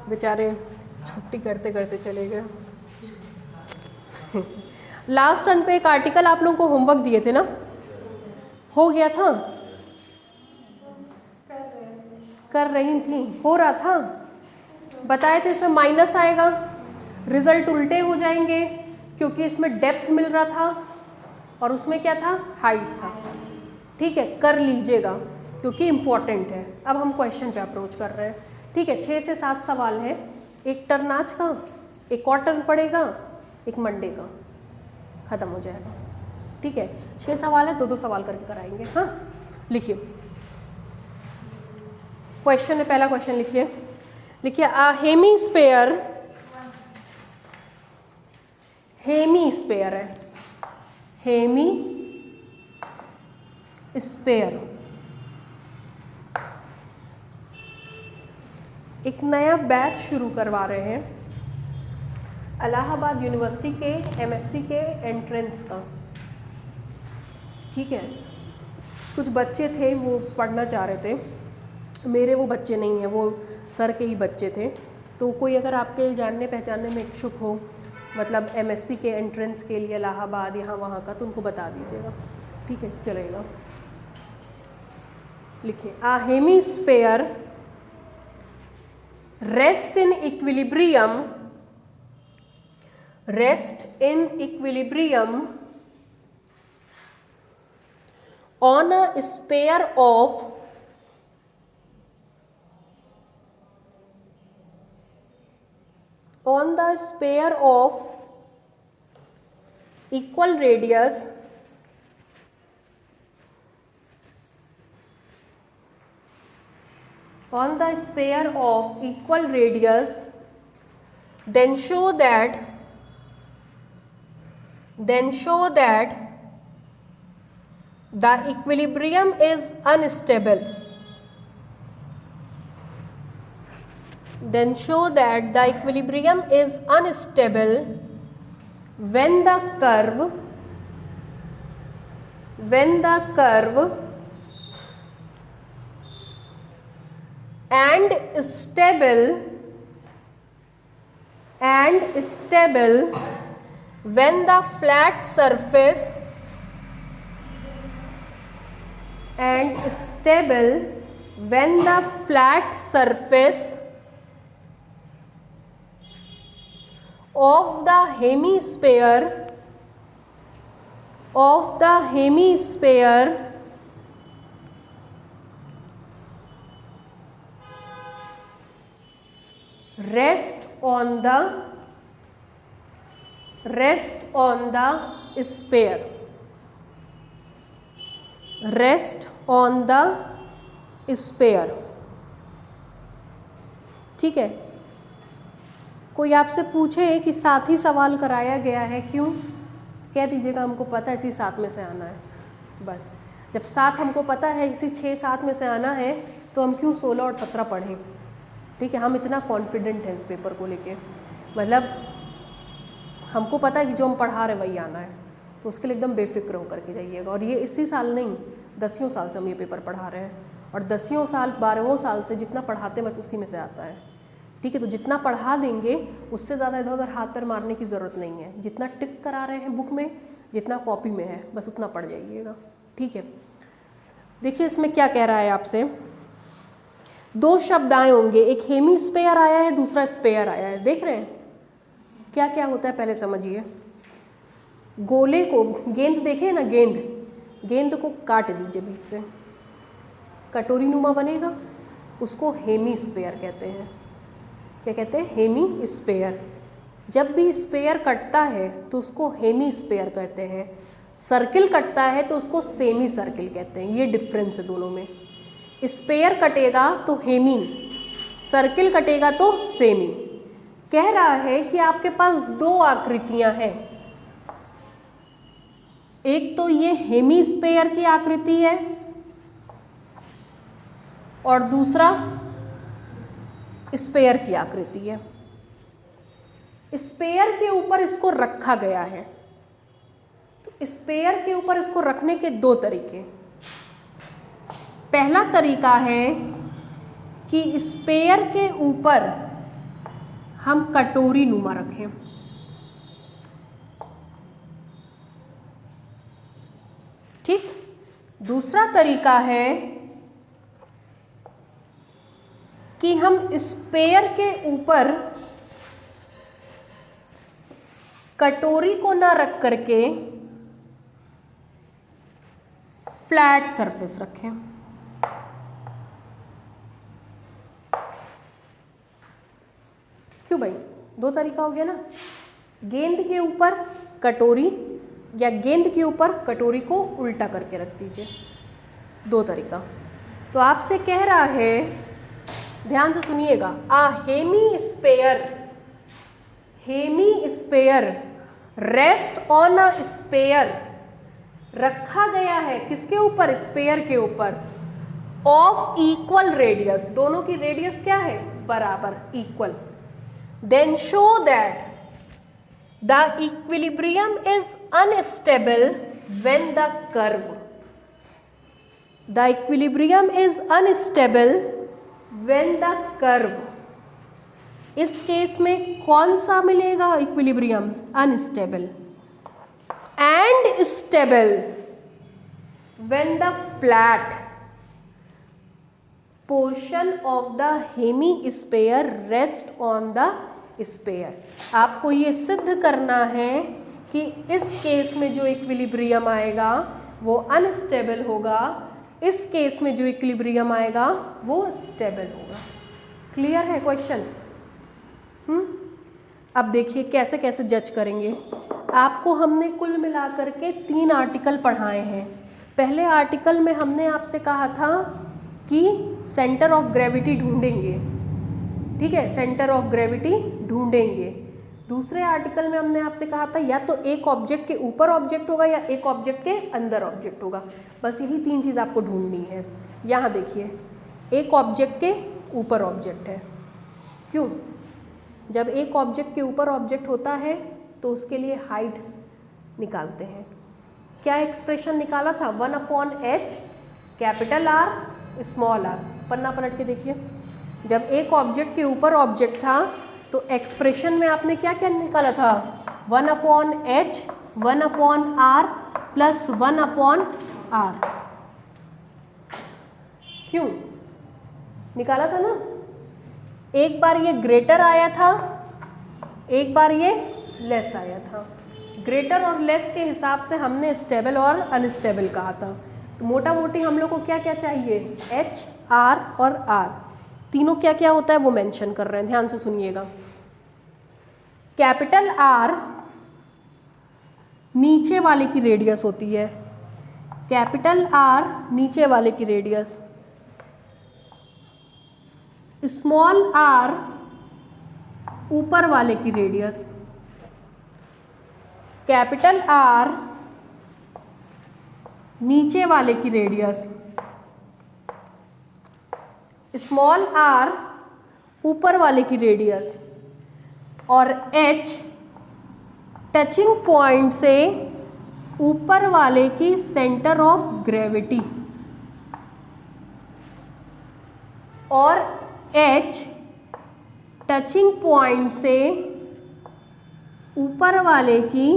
बेचारे छुट्टी करते करते चले गए। लास्ट टर्न पे एक आर्टिकल आप लोगों को होमवर्क दिए थे ना, हो गया था? कर रही थी, हो रहा था, बताए थे इसमें माइनस आएगा, रिजल्ट उल्टे हो जाएंगे क्योंकि इसमें डेप्थ मिल रहा था और उसमें क्या था, हाइट था। ठीक है, कर लीजिएगा क्योंकि इम्पॉर्टेंट है। अब हम क्वेश्चन पे अप्रोच कर रहे हैं। ठीक है, 6 से 7 सवाल हैं, एक टर्न आज का, एक और टर्न पड़ेगा, एक मंडे का, खत्म हो जाएगा। ठीक है, 6 सवाल है, 2-2 सवाल करके कराएंगे। हाँ, लिखिए क्वेश्चन है, पहला क्वेश्चन लिखिए। लिखिए हेमीस्फेयर, हेमीस्फेयर है, हेमीस्फेयर एक नया बैच शुरू करवा रहे हैं इलाहाबाद यूनिवर्सिटी के एमएससी के एंट्रेंस का। ठीक है, कुछ बच्चे थे वो पढ़ना चाह रहे थे, मेरे वो बच्चे नहीं हैं, वो सर के ही बच्चे थे। तो कोई अगर आपके जानने पहचानने में इच्छुक हो, मतलब एमएससी के एंट्रेंस के लिए इलाहाबाद यहाँ वहाँ का, तो उनको बता दीजिएगा। ठीक है, चलेगा। लिखिए hemisphere rest in equilibrium, rest in equilibrium on a sphere of equal radius then show that the equilibrium is unstable. Then show that the equilibrium is unstable when the curve and stable when the flat surface and stable when the flat surface of the hemisphere rest on the sphere, rest on the sphere। ठीक है, कोई आपसे पूछे कि साथ ही सवाल कराया गया है क्यों, कह दीजिएगा हमको पता है इसी 7 में से आना है। बस जब 7 हमको पता है इसी 6-7 में से आना है तो हम क्यों 16 और 17 पढ़ें। ठीक है, हम इतना कॉन्फिडेंट हैं इस पेपर को लेके, मतलब हमको पता है कि जो हम पढ़ा रहे वही आना है, तो उसके लिए एकदम बेफिक्र होकर के जाइएगा। और ये इसी साल नहीं, 10 साल से हम ये पेपर पढ़ा रहे हैं, और 10 साल 12 साल से जितना पढ़ाते हैं बस उसी में से आता है। ठीक है, तो जितना पढ़ा देंगे उससे ज़्यादा इधर उधर हाथ पैर मारने की ज़रूरत नहीं है। जितना टिक करा रहे हैं बुक में, जितना कॉपी में है, बस उतना पढ़ जाइएगा। ठीक है, देखिए इसमें क्या कह रहा है आपसे। 2 शब्द आए होंगे, एक हेमीस्फेयर आया है, दूसरा स्फेयर आया है। देख रहे हैं क्या क्या होता है, पहले समझिए। गोले को, गेंद देखे ना, गेंद को काट दीजिए बीच से, कटोरी नुमा बनेगा, उसको हेमीस्फेयर कहते हैं। क्या कहते हैं, हेमीस्फेयर। जब भी स्फेयर कटता है तो उसको हेमीस्फेयर कहते हैं, सर्किल कटता है तो उसको सेमी सर्किल कहते हैं। ये डिफरेंस है दोनों में। स्फेयर कटेगा तो हेमी, सर्किल कटेगा तो सेमी। कह रहा है कि आपके पास 2 आकृतियां हैं, एक तो ये हेमीस्फेयर की आकृति है और दूसरा स्फेयर की आकृति है। स्फेयर के ऊपर इसको रखा गया है, तो स्फेयर के ऊपर इसको रखने के 2 तरीके। पहला तरीका है कि स्फेयर के ऊपर हम कटोरी नुमा रखें। ठीक। दूसरा तरीका है कि हम स्पेयर के ऊपर कटोरी को ना रख करके फ्लैट सरफेस रखें। क्यों भाई, दो तरीका हो गया ना, गेंद के ऊपर कटोरी या गेंद के ऊपर कटोरी को उल्टा करके रख दीजिए, दो तरीका। तो आपसे कह रहा है, ध्यान से सुनिएगा, hemisphere rest on a sphere, रखा गया है किसके ऊपर, स्पेयर के ऊपर, ऑफ इक्वल रेडियस, दोनों की रेडियस क्या है, बराबर, equal. Then show that the equilibrium is unstable when the curve, the equilibrium is unstable when the curve, इस केस में कौन सा मिलेगा equilibrium, unstable, and stable when the flat portion of the hemisphere rest on the sphere. आपको ये सिद्ध करना है कि इस केस में जो इक्विलिब्रियम आएगा वो अनस्टेबल होगा, इस केस में जो इक्विलिब्रियम आएगा वो स्टेबल होगा। क्लियर है क्वेश्चन? अब देखिए कैसे कैसे जज करेंगे। आपको हमने कुल मिलाकर के 3 आर्टिकल पढ़ाए हैं। पहले आर्टिकल में हमने आपसे कहा था कि सेंटर ऑफ ग्रेविटी ढूंढेंगे, ठीक है, सेंटर ऑफ ग्रेविटी ढूंढेंगे। दूसरे आर्टिकल में हमने आपसे कहा था या तो एक ऑब्जेक्ट के ऊपर ऑब्जेक्ट होगा या एक ऑब्जेक्ट के अंदर ऑब्जेक्ट होगा, बस यही 3 चीज़ आपको ढूंढनी है। यहाँ देखिए, एक ऑब्जेक्ट के ऊपर ऑब्जेक्ट है। क्यों? जब एक ऑब्जेक्ट के ऊपर ऑब्जेक्ट होता है तो उसके लिए हाइट निकालते हैं। क्या एक्सप्रेशन निकाला था, 1/h capital R small r। पन्ना पलट के देखिए, जब एक ऑब्जेक्ट के ऊपर ऑब्जेक्ट था तो एक्सप्रेशन में आपने क्या क्या निकाला था, 1/h 1/r प्लस 1/r। क्यों निकाला था ना? एक बार ये ग्रेटर आया था, एक बार ये लेस आया था। ग्रेटर और लेस के हिसाब से हमने स्टेबल और अनस्टेबल कहा था। तो मोटा मोटी हम लोग को क्या क्या चाहिए, H, R और R, तीनों क्या क्या होता है वो मेंशन कर रहे हैं, ध्यान से सुनिएगा। कैपिटल R नीचे वाले की रेडियस होती है, कैपिटल R नीचे वाले की रेडियस, स्मॉल r ऊपर वाले की रेडियस, कैपिटल R नीचे वाले की रेडियस, स्मॉल r ऊपर वाले की रेडियस, और H टचिंग पॉइंट से ऊपर वाले की सेंटर ऑफ ग्रेविटी, और H टचिंग पॉइंट से ऊपर वाले की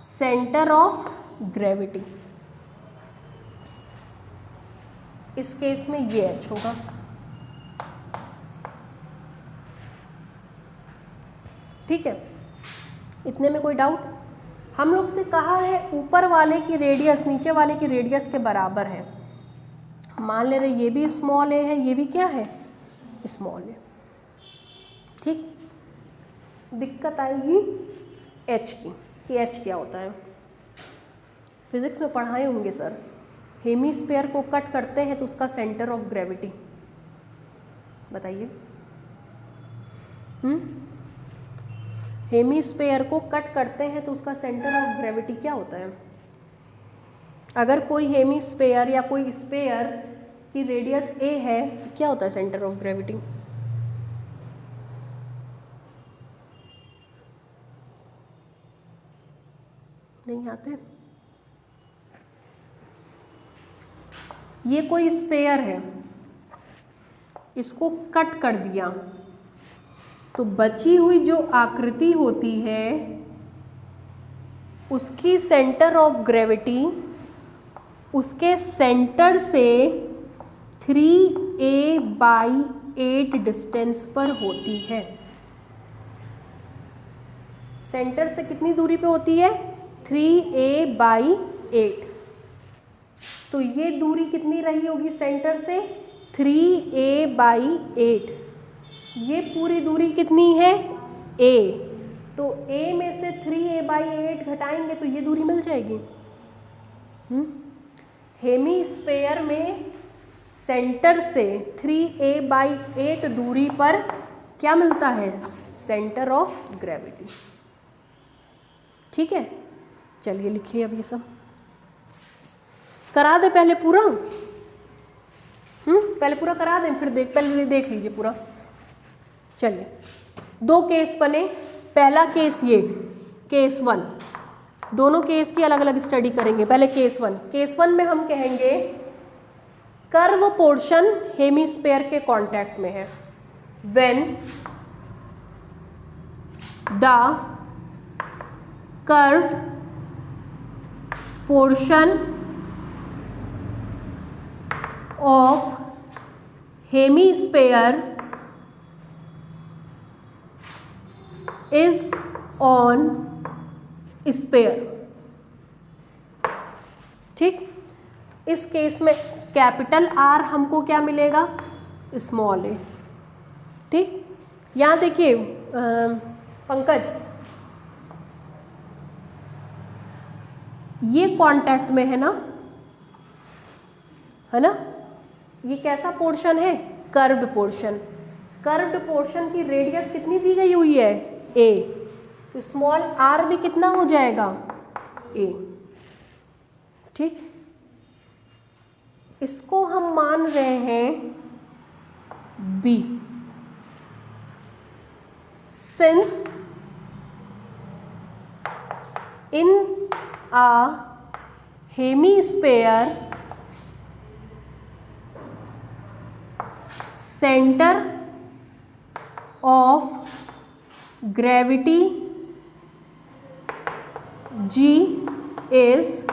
सेंटर ऑफ ग्रेविटी। इस केस में ये H होगा। ठीक है, इतने में कोई डाउट? हम लोग से कहा है ऊपर वाले की रेडियस नीचे वाले की रेडियस के बराबर है। मान ले रहे ये भी स्मॉल ए है, ये भी क्या है, स्मॉल ए। ठीक, दिक्कत आएगी H की, कि H क्या होता है। फिजिक्स में पढ़ाए होंगे सर, हेमीस्फीयर को कट करते हैं तो उसका सेंटर ऑफ ग्रेविटी बताइए। हेमीस्फीयर को कट करते हैं तो उसका सेंटर ऑफ ग्रेविटी क्या होता है? अगर कोई हेमीस्फीयर या कोई स्फीयर की रेडियस a है तो क्या होता है सेंटर ऑफ ग्रेविटी? नहीं आते? ये कोई स्फीयर है, इसको कट कर दिया तो बची हुई जो आकृति होती है उसकी सेंटर ऑफ ग्रेविटी उसके सेंटर से 3a/8 डिस्टेंस पर होती है। सेंटर से कितनी दूरी पे होती है? 3a/8। तो ये दूरी कितनी रही होगी सेंटर से? 3a/8। ये पूरी दूरी कितनी है? a। तो a में से 3a/8 घटाएंगे तो ये दूरी मिल जाएगी। हेमीस्फेयर में सेंटर से 3a/8 दूरी पर क्या मिलता है? Centre of gravity. ठीक है, चलिए लिखिए अब ये सब करा दे पहले पूरा। पहले पूरा करा दें, फिर पहले देख लीजिए पूरा। चलिए, 2 केस बने। पहला केस ये केस 1, दोनों केस की अलग अलग स्टडी करेंगे। पहले केस 1। केस 1 में हम कहेंगे कर्व पोर्शन हेमीस्फेयर के कांटेक्ट में है। When the curved portion of hemisphere is on sphere। ठीक, इस केस में कैपिटल R हमको क्या मिलेगा? Small a। ठीक, यहाँ देखिए पंकज, ये कांटेक्ट में है ना, है ना? ये कैसा पोर्शन है? Curved portion. कर्व्ड पोर्शन की रेडियस कितनी दी गई हुई है? a। तो स्मॉल r भी कितना हो जाएगा? a। ठीक, इसको हम मान रहे हैं b। Since in a hemisphere centre of gravity G is,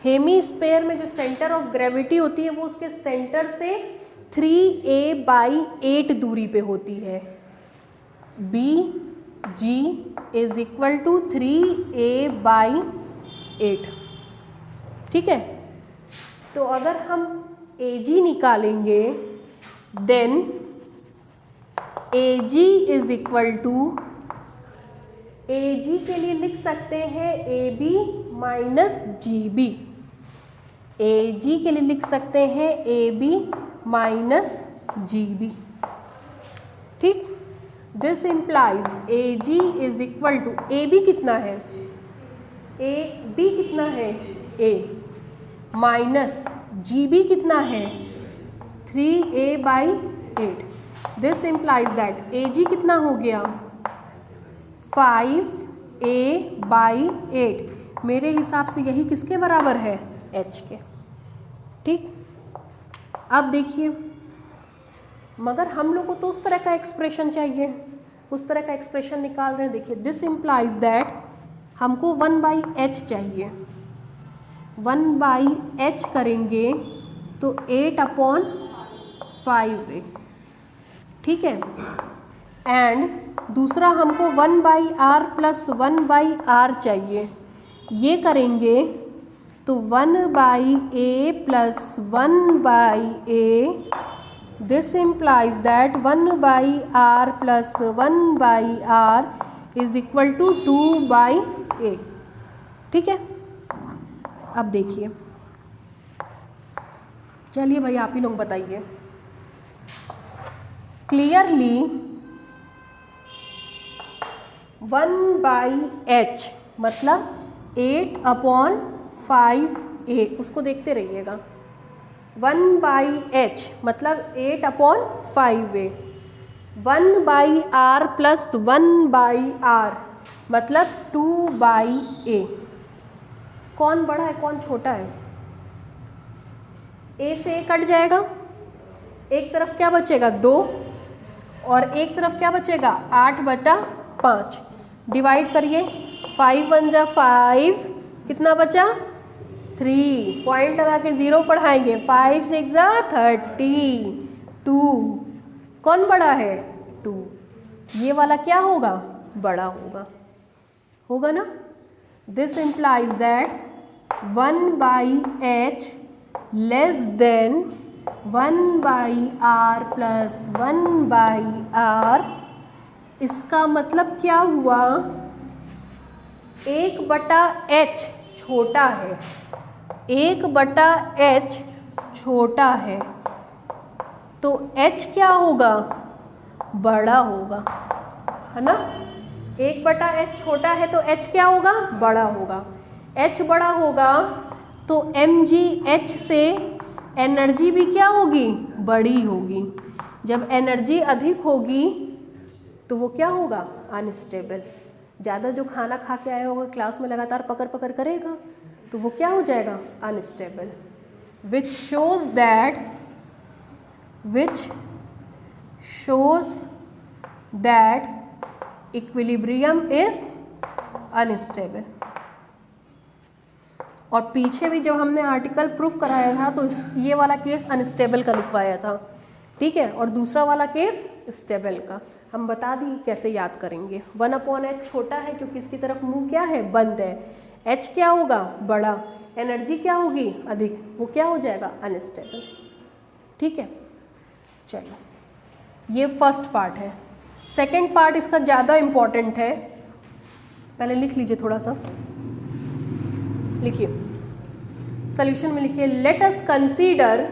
hemisphere में जो सेंटर ऑफ ग्रेविटी होती है वो उसके सेंटर से 3a/8 दूरी पे होती है। BG is equal to 3a/8। ठीक है, तो अगर हम AG निकालेंगे then AG is equal to, AG के लिए लिख सकते हैं AB माइनस GB। AG के लिए लिख सकते हैं AB माइनस GB। ठीक, this implies AG is equal to, AB कितना है? AB कितना है? A माइनस GB कितना है? 3a/8। This implies that AG कितना हो गया? 5a/8। मेरे हिसाब से यही किसके बराबर है? H के। ठीक, अब देखिए, मगर हम लोग को तो उस तरह का एक्सप्रेशन चाहिए, उस तरह का एक्सप्रेशन निकाल रहे हैं। देखिए, दिस इम्प्लाइज दैट हमको 1/h चाहिए। 1/h करेंगे तो 8/5a। ठीक है, एंड दूसरा हमको 1/r प्लस 1/r चाहिए। ये करेंगे तो 1/a plus 1/a। This implies that 1/r plus 1/r is equal to 2/a। ठीक है, अब देखिए, चलिए भाई आप ही लोग बताइए क्लियरली। 1/h मतलब 8/5a, उसको देखते रहिएगा। 1/h मतलब 8/5a। 1/r प्लस 1/r मतलब 2/a। कौन बड़ा है कौन छोटा है? a से a कट जाएगा, एक तरफ क्या बचेगा? 2, और एक तरफ क्या बचेगा 8/5। डिवाइड करिए, 5 1 जा 5, कितना बचा 3, पॉइंट लगा के 0 पढ़ाएंगे, 5 6 जा 30, 2 कौन बड़ा है 2, ये वाला क्या होगा बड़ा होगा ना। This implies that 1/h less than 1/r plus 1/r। इसका मतलब क्या हुआ, 1/h छोटा है, 1/h छोटा है, तो h क्या होगा बड़ा होगा, है ना। 1/h छोटा है तो h क्या होगा बड़ा होगा, h बड़ा होगा तो mgh से एनर्जी भी क्या होगी बड़ी होगी। जब एनर्जी अधिक होगी तो वो क्या होगा अनस्टेबल। ज़्यादा जो खाना खा के आया होगा क्लास में लगातार पकड़ पकड़ करेगा तो वो क्या हो जाएगा unstable. Which shows that equilibrium is unstable. और पीछे भी जब हमने आर्टिकल प्रूफ कराया था तो ये वाला केस अनस्टेबल का लिखवाया था, ठीक है, और दूसरा वाला केस स्टेबल का। हम बता दी कैसे याद करेंगे। 1/h छोटा है क्योंकि इसकी तरफ मुंह क्या है बंद है, h क्या होगा बड़ा, एनर्जी क्या होगी अधिक, वो क्या हो जाएगा अनस्टेबल, ठीक है। चलो ये फर्स्ट पार्ट है। सेकंड पार्ट इसका ज़्यादा इम्पॉर्टेंट है, पहले लिख लीजिए थोड़ा सा, लिखिए सॉल्यूशन में लिखिए let us consider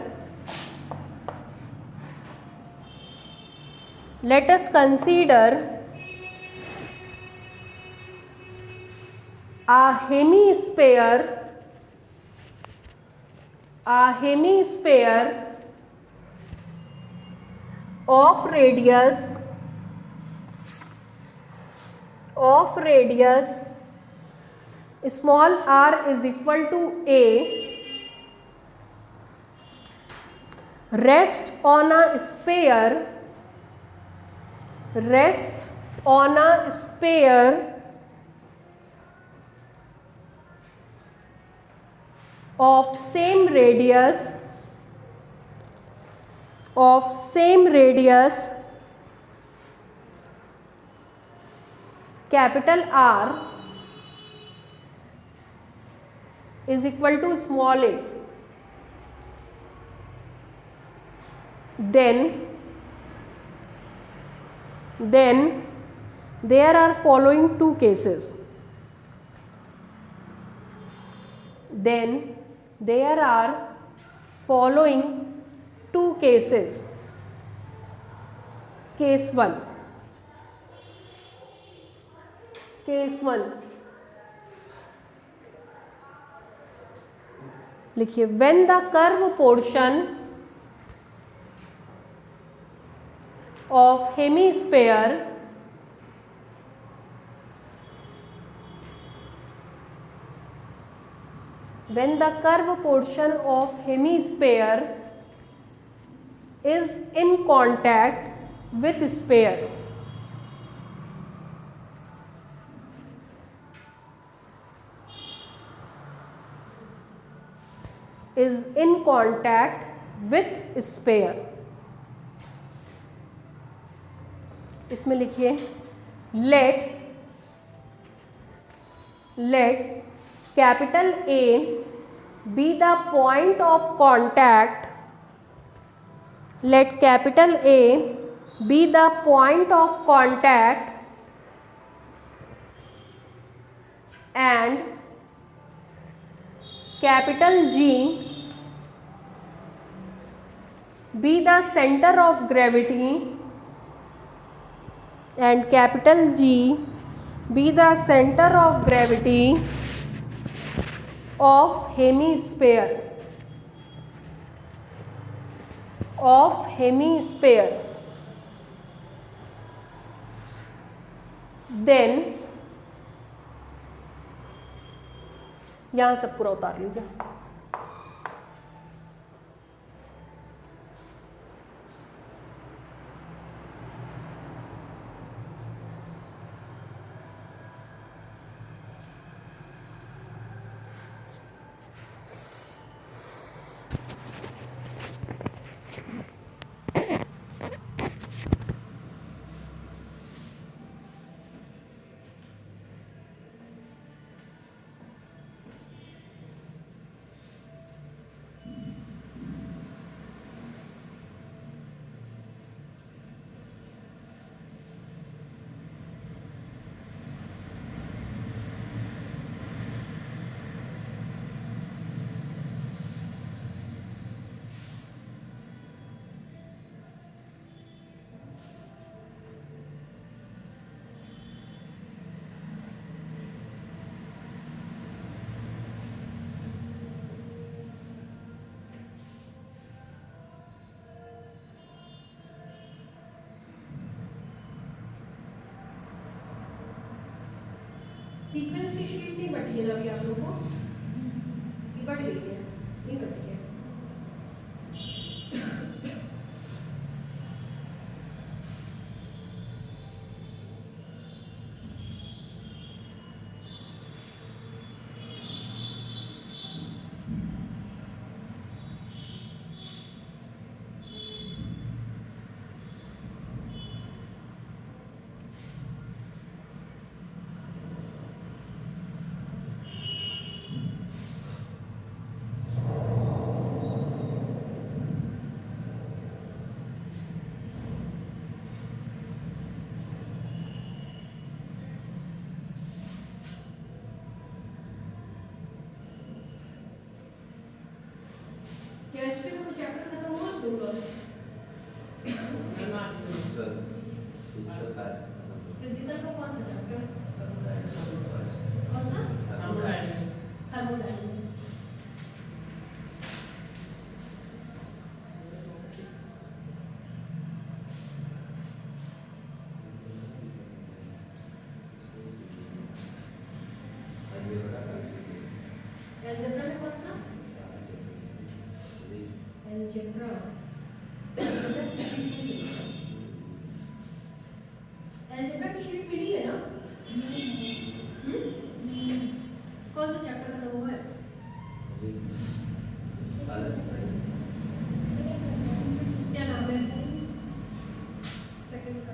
a hemisphere of radius small r is equal to a, rest on a sphere of same radius capital R is equal to small a, then there are following two cases. Case 1 लिखिए when the curve portion of hemisphere is in contact with sphere, इसमें लिखिए let capital A be the point of contact, let capital A be the point of contact and capital G be the center of gravity, and capital G be the center of gravity of hemisphere, then यहाँ सब पूरा उतार लीजिए। Sequence की sheet नहीं बटी है ना अभी आप लोगों को, ये बट गई है, नहीं बटी है। केमिस्ट्री में कोई चैप्टर खत्म हुआ तुम लोग? फिजिकल का कौन सा चैप्टर? कौन सा? थर्मोडायनेमिक्स। अलजेब्रा में कौन सा? अलजेब्रा। अलजेब्रा की शीट मिली है ना? कौन सा चैप्टर खत्म हुआ है? क्या नाम है? सेकंड का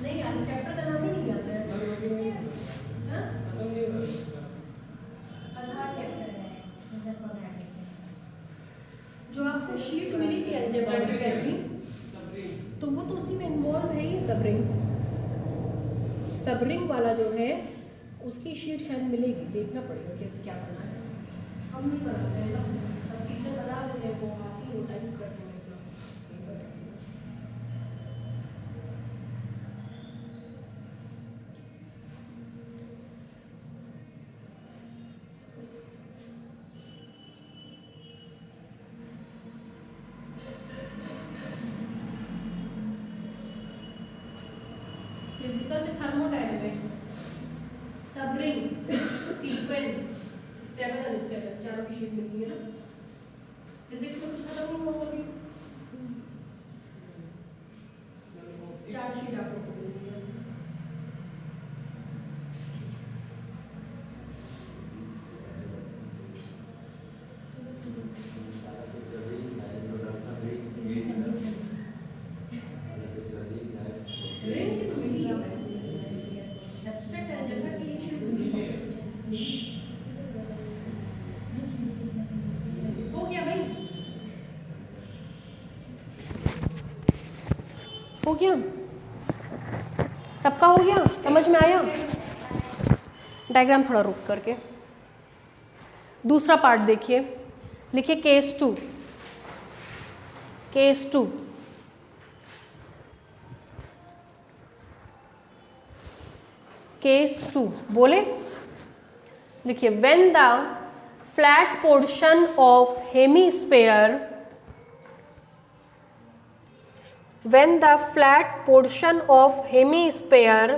नहीं याद, चैप्टर का नाम ही नहीं याद है। हाँ? जो आपको शीट मिली थी अलजेब्रा की पहली, तो वो तो उसी में इन्वॉल्व है ही सबरिंग वाला जो है उसकी शीट शायद मिलेगी, देखना पड़ेगा कि क्या बना है। हम नहीं बनाते हैं ना, सब टीचर बना देते हैं, वो आती होता है करते हैं। फिजिकल में thermodynamics, subring, sequence, stable unstable, चारों की शीट मिलती है ना। फिजिक्स में कुछ खत्म नहीं हुआ अभी, 4 शीट आप लोगों को मिली है। रिंग की तो मिली है, एब्स्ट्रैक्ट अलजेब्रा की शीट मिली है। हो गया भाई, हो गया, सबका हो गया, समझ में आया? डायग्राम थोड़ा रुक करके दूसरा पार्ट देखिए, लिखिए केस 2। केस 2, केस 2 बोले, लिखिए when the flat portion of hemisphere, when the flat portion of hemisphere,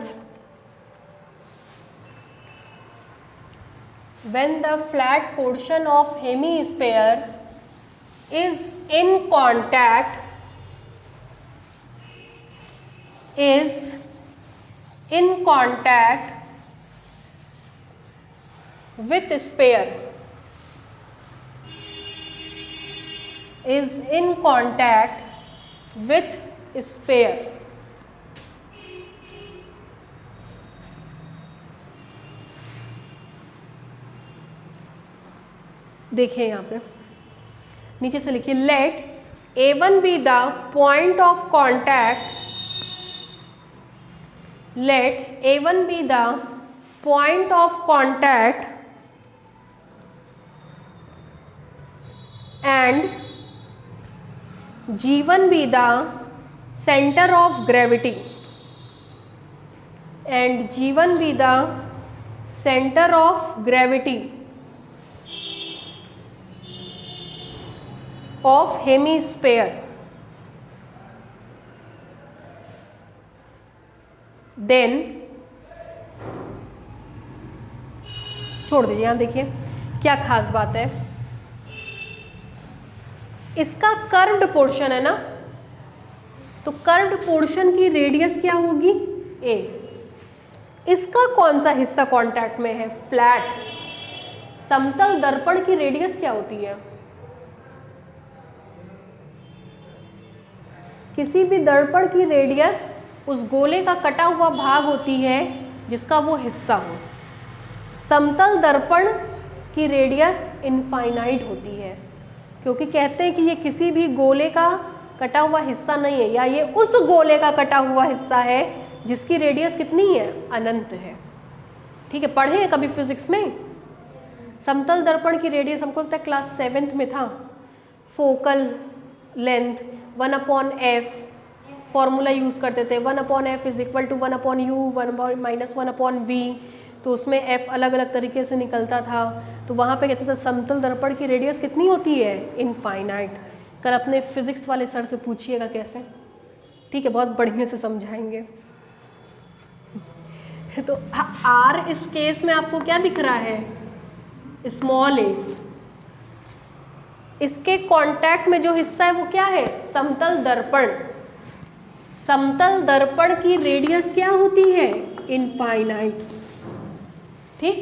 when the flat portion of hemisphere is in contact, is in contact with sphere, is in contact with sphere, देखिए यहाँ पे नीचे से लिखिए, let A1 be the point of contact, let A1 be the point of contact and G1 be the center of gravity, and G1 be the center of gravity of hemisphere. Then छोड़ दीजिए। यहाँ देखिए क्या खास बात है, इसका curved portion है ना, तो कर्व्ड पोर्शन की रेडियस क्या होगी, ए। इसका कौन सा हिस्सा कांटेक्ट में है, फ्लैट। समतल दर्पण की रेडियस क्या होती है, किसी भी दर्पण की रेडियस उस गोले का कटा हुआ भाग होती है जिसका वो हिस्सा हो। समतल दर्पण की रेडियस इनफाइनाइट होती है, क्योंकि कहते हैं कि ये किसी भी गोले का कटा हुआ हिस्सा नहीं है, या ये उस गोले का कटा हुआ हिस्सा है जिसकी रेडियस कितनी है, अनंत है। ठीक है, पढ़े हैं कभी फिजिक्स में। समतल दर्पण की रेडियस हमको लगता है क्लास 7th में था। Focal length 1/f, formula use करते थे 1/f is equal to 1/u 1/-1/v, तो उसमें f अलग अलग तरीके से निकलता था। तो वहाँ पे कहते थे समतल दर्पण की रेडियस कितनी होती है, इनफाइनाइट। कल अपने फिजिक्स वाले सर से पूछिएगा कैसे, ठीक है, बहुत बढ़िया से समझाएंगे। तो r इस केस में आपको क्या दिख रहा है, स्मॉल a। इसके कांटेक्ट में जो हिस्सा है वो क्या है, समतल दर्पण। समतल दर्पण की रेडियस क्या होती है, इनफाइनाइट। ठीक,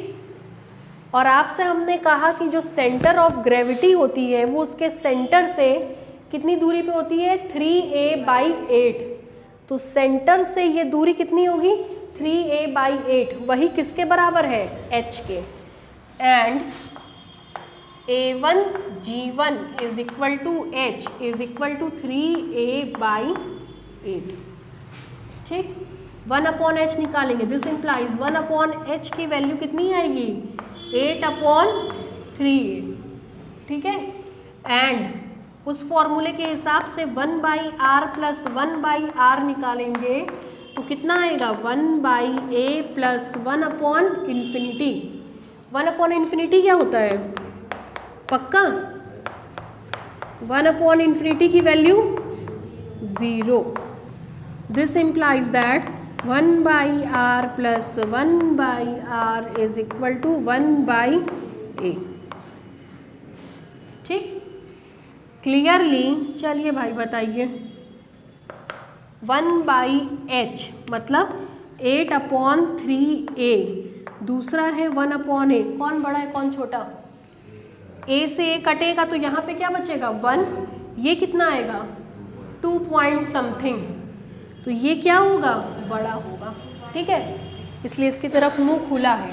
और आपसे हमने कहा कि जो सेंटर ऑफ ग्रेविटी होती है वो उसके सेंटर से कितनी दूरी पे होती है, 3a/8। तो सेंटर से ये दूरी कितनी होगी, 3a/8। वही किसके बराबर है, h के। And a1g1 is equal to h is equal to 3a/8। ठीक, 1/h निकालेंगे, दिस इंप्लाइज 1/h की वैल्यू कितनी आएगी, 8/3a। ठीक है, एंड उस फॉर्मूले के हिसाब से 1/r प्लस 1/r निकालेंगे तो कितना आएगा, 1/a प्लस 1/∞। 1/∞ क्या होता है, पक्का 1/∞ की value 0। This implies that 1/r plus 1/r is equal to 1/a। ठीक, क्लियरली। चलिए भाई बताइए, 1/h मतलब 8/3a, दूसरा है 1/a। कौन बड़ा है कौन छोटा, a से a कटेगा तो यहाँ पे क्या बचेगा, 1। ये कितना आएगा, 2 पॉइंट समथिंग, तो ये क्या होगा, बड़ा होगा। ठीक है, इसलिए इसकी तरफ मुंह खुला है।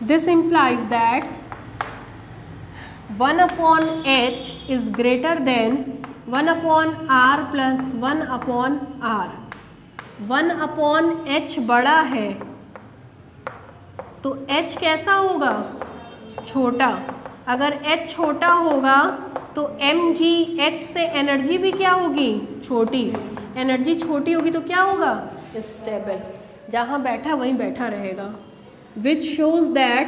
This implies that 1/h is greater than 1/r plus 1/r। 1/h बड़ा है तो h कैसा होगा, छोटा। अगर h छोटा होगा तो mg, h से एनर्जी भी क्या होगी, छोटी। एनर्जी छोटी होगी तो क्या होगा, स्टेबल, जहाँ बैठा वहीं बैठा रहेगा। Which shows that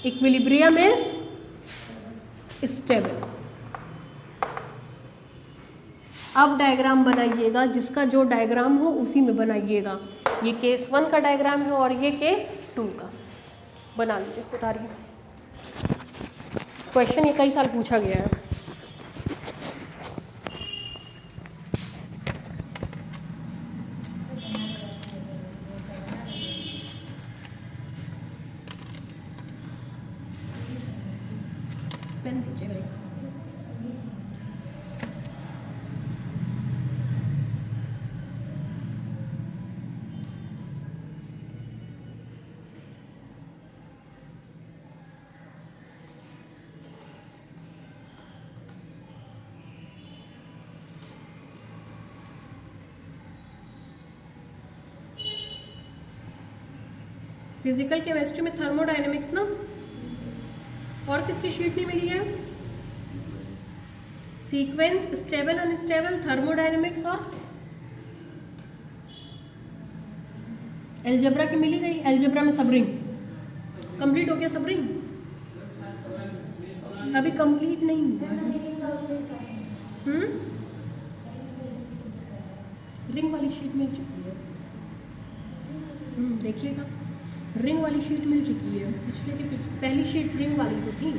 equilibrium is stable. अब डायग्राम बनाइएगा, जिसका जो डायग्राम हो उसी में बनाइएगा। ये केस 1 का डायग्राम है और ये केस 2 का। बना लीजिए, उतारिए। क्वेश्चन ये कई साल पूछा गया है। पेन दीजिएगा। फिजिकल केमिस्ट्री में थर्मोडायनेमिक्स ना, और किसकी शीट नहीं मिली है, सीक्वेंस, स्टेबल अनस्टेबल, थर्मोडायनेमिक्स और एल्जेब्रा की मिली गई। एल्जेब्रा में सबरिंग कंप्लीट हो गया, सबरिंग अभी कंप्लीट नहीं हुआ है। रिंग वाली शीट मिल चुकी है। देखिएगा रिंग वाली शीट मिल चुकी है, पिछले के पहली शीट रिंग वाली तो थी।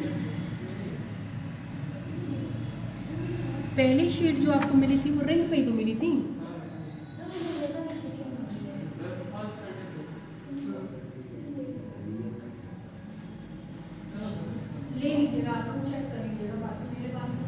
पहली शीट जो आपको मिली थी वो रिंग पे ही तो मिली थी। ले लीजिएगा, आप चेक कर लीजिएगा, बाकी मेरे पास